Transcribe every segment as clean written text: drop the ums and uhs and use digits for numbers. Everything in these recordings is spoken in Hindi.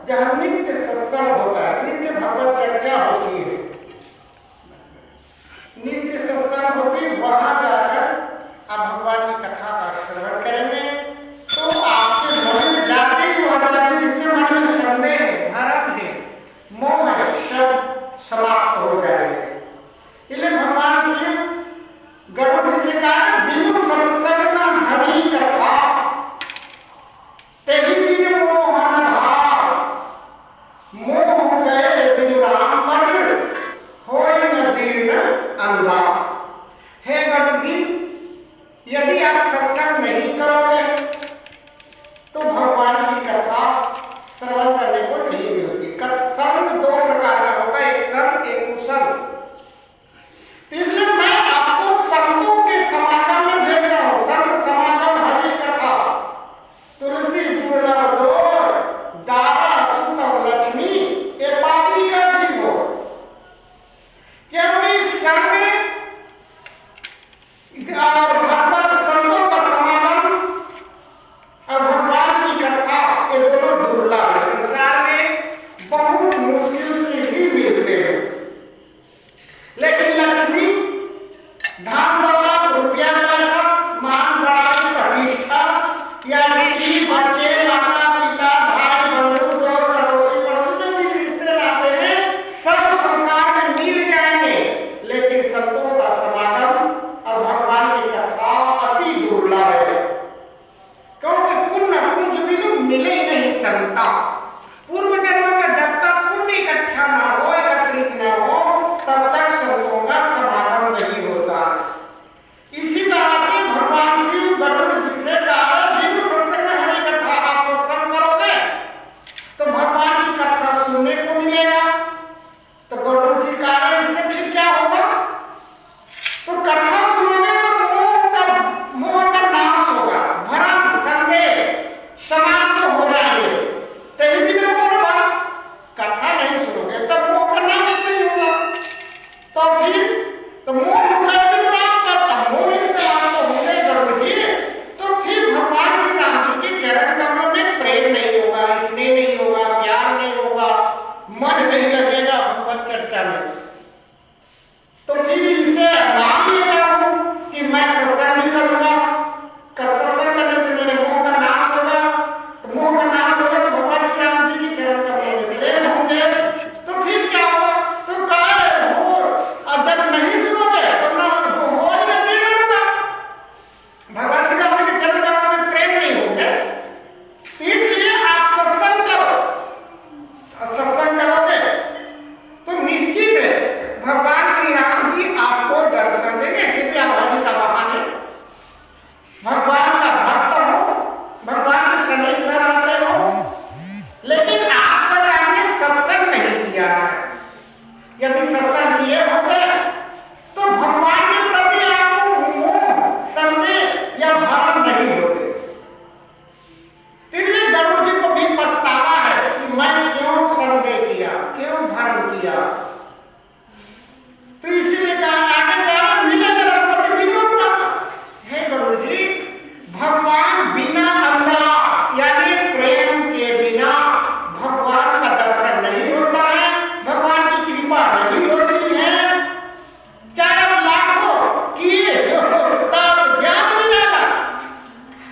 जहाँ नित्य सत्संग होता है, नित्य भगवत चर्चा होती है, नित्य सत्संग होती है, वहां जाकर आप भगवान की कथा का श्रवण करेंगे तो आपसे मन में जाते ही वहां जाके जितने मन में संदेह है, भरम है, मोह है, सब समाप्त हो जाएंगे। इसलिए भगवान शिव गरुड़ जी से कहा, बिनु सत्संग न हरि कथा तेहि बिन मोहन भाव, मोह गए बिनु राम पद होय न दीन अनुराग। हे गरुड़ जी, यदि आप सत्संग नहीं करोगे तो भगवान की कथा श्रवण करने को नहीं मिलती। संग दो प्रकार का होता है, एक संग एक कुसंग। इसलिए मैं आपको संतों के समागम में भेज रहा हूं। संत समागम हरि कथा, तुलसी दुर्लभ दोर, दारा सुत और लक्ष्मी ये पापी का भी हो, क्योंकि संग और भगवत संतों का समागम और भगवान की कथा ये दोनों दुर्लभ है। संसार में बहुत मुश्किल से ही मिलते हैं। लेकिन लक्ष्मी, धन दौलत, रुपया पैसा, मान बड़ाई प्रतिष्ठा या स्त्री बच्चे माता पिता भाई बंधु दोस्त अड़ोसी पड़ोसी जो भी रिश्ते नाते हैं सब संसार में मिल जाएंगे, लेकिन संतों का समागम और भगवान की कथा अति दुर्लभ है। क्योंकि पुण्य पुंज बिनु मिले ही नहीं संता। पूर्व जन्म का जब तक पुण्य इकट्ठा ना हो, एकत्रित ना हो, तब तक संतों का समागम नहीं होता। इसी तरह से भगवान शिव गरुड़ जी से कहा, बिनु सत्संग हरि कथा, आप सत्संग करोगे तो भगवान की कथा सुनने को मिलेगा। तो गरुड़ जी कहा, इससे फिर क्या होगा? तो कथा सुनोगे तो मोह का नाश होगा, भ्रम संदेह समाप्त हो जाएंगे। तभी भी कथा नहीं सुनोगे तो मोह का नाश नहीं होगा। तो फिर तो मोह मोह ही समाप्त होंगे गरुड़ जी, तो फिर भगवान श्री राम जी के चरण कमलों में प्रेम नहीं होगा, स्नेह नहीं होगा, प्यार नहीं होगा, मन नहीं लगेगा भगवत चर्चा में। तो फिर इसे मान लेता हूं कि मैं सत्संग नहीं करूंगा, सत्संग करने से मेरे मोह का नाश होगा। तो मोह का नाश होगा तो भगवान श्री राम जी की चरण कमलों में प्रेम होंगे। तो फिर क्या होगा? तो कहा हो, जब नहीं सुनोगे तो ना हो ही ना दीन अनुराग, भगवान श्री राम जी के चरण कमलों में प्रेम नहीं होंगे। इसलिए आप सत्संग करो, सत्संग करोगे तो निश्चित है भगवान श्री राम जी आपको दर्शन देंगे। ऐसे भी आप हरि का बहाने भगवान का भक्त हो, भगवान के समीप में रहते हो, लेकिन आज तक आपने सत्संग नहीं किया है। यदि सत्संग किए होते तो भगवान के प्रति आपको मोह संदेह या भ्रम नहीं होते। इसलिए गरुड़ जी को भी पछतावा है कि मैं क्यों संदेह किया, क्यों भ्रम किया। तो इसीलिए कहा, आगे कहा, मिलेगा विनोद का। हे गरुड़ जी, भगवान बिना अंधा यानी प्रेम के बिना भगवान का दर्शन नहीं होता है, भगवान की कृपा नहीं होती है। चाहे आप लाखों किए जो तब ज्ञान मिलेगा,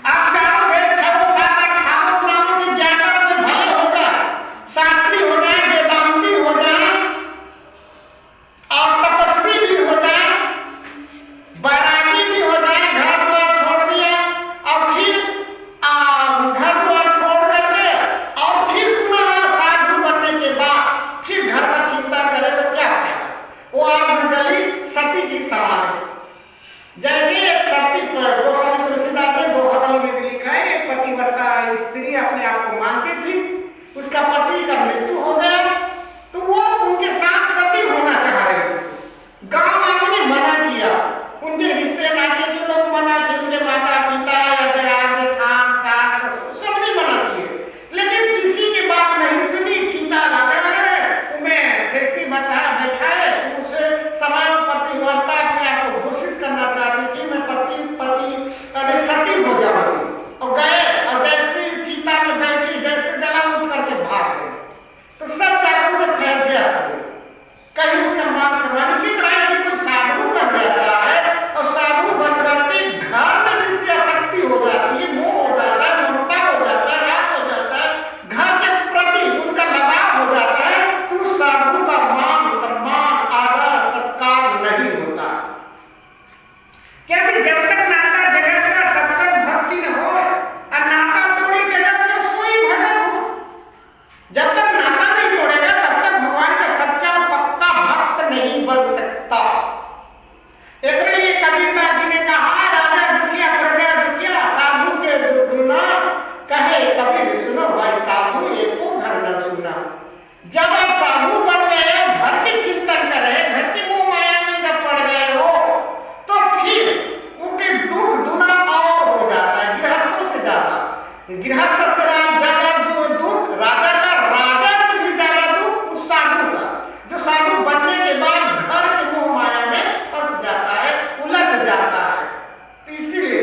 आप चारों वेद छठों सात अठारह पुराणों के ज्ञान में भले हो जाए, शास्त्री हो जाए, वेदांती हो जाए और तपस्वी भी हो जाए, बैरागी भी हो जाए, घर द्वार छोड़ दिया और फिर घर द्वार छोड़ करके और फिर पुनः साधु बनने के बाद फिर घर का चिंता करे तो क्या फायदा? वो अर्धजली सती की समान है। जैसे एक सती पर गोस्वामी तुलसीदास ने दोहा में भी लिखा है, एक पतिव्रता स्त्री अपने आप को मानती थी, उसका पति का मृत्यु हो गया तो वो उनके साथ सती होना चाह रही थी। गांव वालों ने मना किया, उनके रिश्ते नाते के लोग मना किए, उनके माता पिता या दराज जेठान सास ससुर सबने मना किए, लेकिन किसी की बात नहीं सुनी। चिंता लगा रहे, उन्हें जैसी बताया बैठाए, उसे समय पतिव्रता अपने आप को घोषित करना चाहती थी, मैं पति सती हो जाऊंगी। और गए और जैसे चिता में बैठी, जैसे जला उठ करके भाग गए तो सब जाकर में फैल जाते, कहीं उसका मान सम्मान। इसी तरह यदि कोई साधु बन जाता है और साधु बन करके घर में जिसकी आसक्ति हो जाती है, मोह हो जाता है, ममता हो जाता है, राग हो जाता है, घर के प्रति उनका लगाव हो जाता है, तो उस साधु का मान सम्मान आदर सत्कार नहीं होता। क्योंकि जब तक नाता जगत का तब तक भक्ति न हो, और नाता तोड़े जगत का सोई भगत हो। जब तक नाता नहीं तोड़ेगा तब तक भगवान का सच्चा पक्का भक्त नहीं बन सकता। एक लिए कबीरदास जी ने कहा, राजा दुखिया प्रजा दुखिया, साधु के दुना कहे कबीर सुनो भाई साधु एको घर न सुना। जब आप साधु बन गए हो, घर की चिंतन कर रहे, घर की मोह माया में जब पड़ गए हो, तो फिर उनके दुख दुना और हो जाता है, गृहस्थों से ज्यादा। गृहस्थ से ज्यादा दुख, राजा का राजा से भी ज्यादा दुख उस साधु का, जो साधु बनने के बाद घर के मोह माया में फंस जाता है, उलझ जाता है। इसीलिए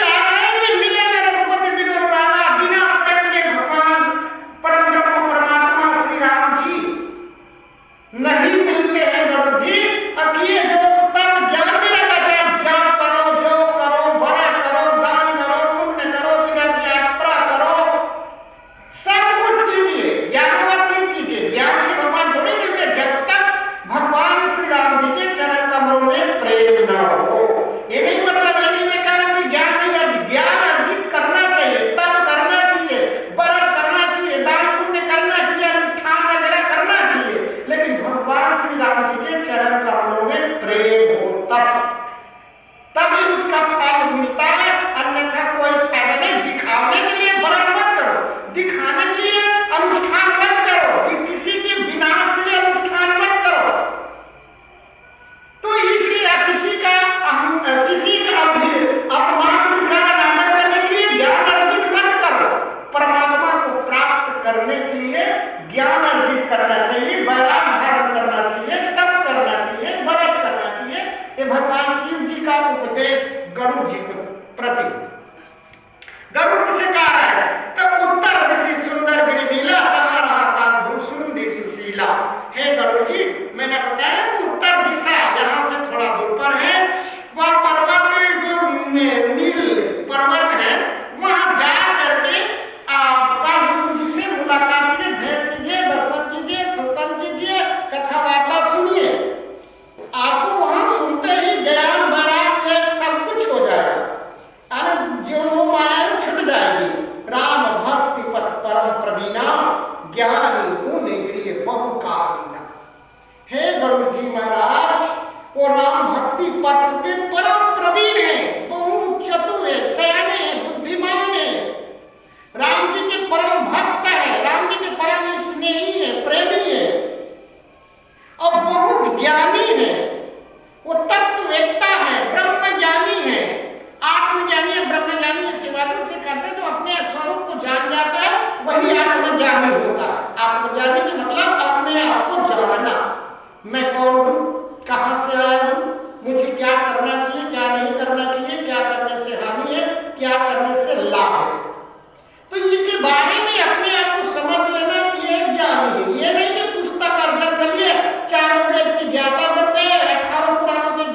कहा है कि मिले न रघुपति बिनु अनुरागा, बिना प्रेम के भगवान परम ब्रह्म परमात्मा श्री राम जी नहीं मिलते हैं गरुड़ जी। अकिए जो तब ज्ञान मिलेगा, जब ज्ञान करो, जो करो, व्रत करो, दान करो, पुण्य करो, तीर्थ यात्रा करो, सब कुछ कीजिए, ज्ञानवर्धित कीजिए। ज्ञान से भगवान थोड़ी मिलते जब तक भगवान श्री राम जी के चरण कमलों में प्रेम न हो। ये नहीं मतलब यदि मैं कहूं कि ज्ञान नहीं, ज्ञान अर्जित करना चाहिए, तब करना चाहिए, व्रत करना चाहिए, दान पुण्य करना चाहिए, अनुष्ठान वगैरह करना चाहिए, लेकिन भगवान श्री राम जी के चरण कमलों में प्रेम हो तभी उसका फल मिलता है, अन्यथा कोई फायदा नहीं। दिखाने के लिए व्रत मत करो, दिखाने के लिए अनुष्ठान मत करो, कि किसी के विनाश के लिए अनुष्ठान मत करो। तो इसलिए किसी का अपमान, किसका अनादर करने के लिए ज्ञान अर्जित मत करो। परमात्मा को प्राप्त करने के लिए ज्ञान अर्जित करना चाहिए, वैराग धारण करना चाहिए, तप करना चाहिए, व्रत करना चाहिए। ये भगवान शिव जी का उपदेश गरुड़ जी को प्रति। गरुड़ जी से कहा है, तब उत्तर दिशि सुंदर गिरिनीला, तहां रहा का धूसुंडी सुशीला। हे गरुड़ जी, मैंने बताया उत्तर दिशा यहाँ से थोड़ा दूर पर है, वह पर्वत जो नील पर्वत है, वहां जा करके काल जी से मुलाकात कीजिए, भेंट कीजिए, दर्शन कीजिए, सत्संग कीजिए, कथा वार्ता सुनिए। आपको वहां सुनते ही ज्ञान वैराग्य सब कुछ हो जाएगा, जो माया छुट जाएगी। राम भक्ति पथ परम प्रवीणा, ज्ञानी गुण गृह बहुकालीना। हे गरुड़ जी महाराज, वो राम भक्ति पथ के परम प्रवीण है, बहुत चतुर है, सयाने है, बुद्धिमान है, राम जी के परम भक्त है, राम जी के परम स्नेही है, प्रेमी है, और बहुत ज्ञानी है। वो तत्ववेत्ता है, ब्रह्म ज्ञानी है, आत्मज्ञानी है। ब्रह्म ज्ञानी के बातों से कहते हैं जो अपने स्वरूप को जान जाता है वही आत्मज्ञानी होता है। आत्मज्ञानी के मतलब अपने आप को जानना, मैं कौन हूँ, कहाँ से आया हूँ, मुझे क्या करना चाहिए, क्या नहीं करना चाहिए, क्या करने से हानि है, क्या करने से लाभ है। तो इनके बारे में अपने आप को समझ लेना कि ये ज्ञानी है। ये नहीं कि पुस्तक अर्जन कर लिए, 4 वेद के ज्ञाता बन गए, 18 पुराणों के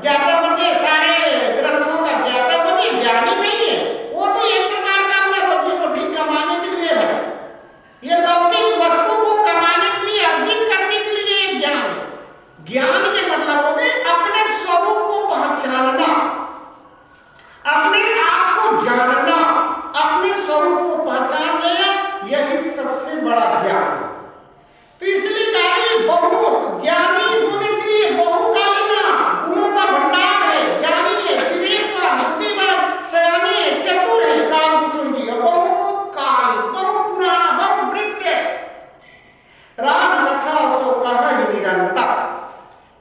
ज्ञाता बन गए, सारे ग्रंथों का ज्ञाता बने, ज्ञानी नहीं है। वो तो एक प्रकार का अपना रोजी रोटी कमाने के लिए है, ये लौकिक वस्तु को कमाने के लिए, अर्जित करने के लिए ज्ञान है। ज्ञान के मतलब हो गए अपने स्वरूप को पहचानना, अपने आप को जानना, अपने स्वरूप को पहचान लिया, यही सबसे बड़ा ज्ञान है। तो इसलिए कहा ये बहुत ज्ञानी गुणित्री बहुकालीना, गुणों का भंडार है, ज्ञानी है, विवेकवान, बुद्धिमान, सयानी है, चतुर है, काल जी है, बहुत काल, बहुत पुराना, बहुत वृत्त है। राम कथा सो कहा ही निरंतर।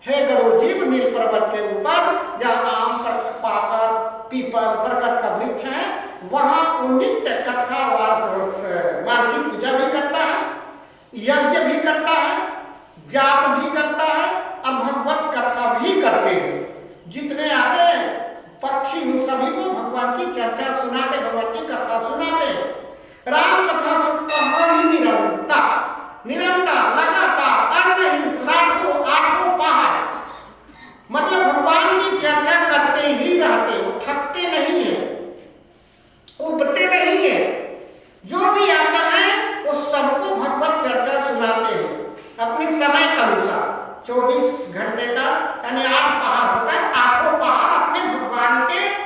हे गरुड़ जीव, नील पर्वत के ऊपर जहाँ आम पर पाकर पीपल बरगद का वृक्ष है, वहां वो नित्य कथा मानसिक पूजा भी करता है, यज्ञ भी करता है, जाप भी करता है, और भगवत कथा भी करते हैं। जितने आते हैं पक्षी उन सभी को भगवान की चर्चा सुनाते, भगवान की कथा सुनाते हैं। राम कथा सुनता निरंतर लगातार अड़तालीस रातों आठों पहाड़, मतलब भगवान की चर्चा करते ही रहते, वो थकते नहीं है, उबते नहीं है। जो भी आता है वो सबको भगवत चर्चा सुनाते हैं अपने समय के अनुसार। 24 घंटे का यानी 8 पहाड़ होता है, आठों पहाड़ अपने भगवान के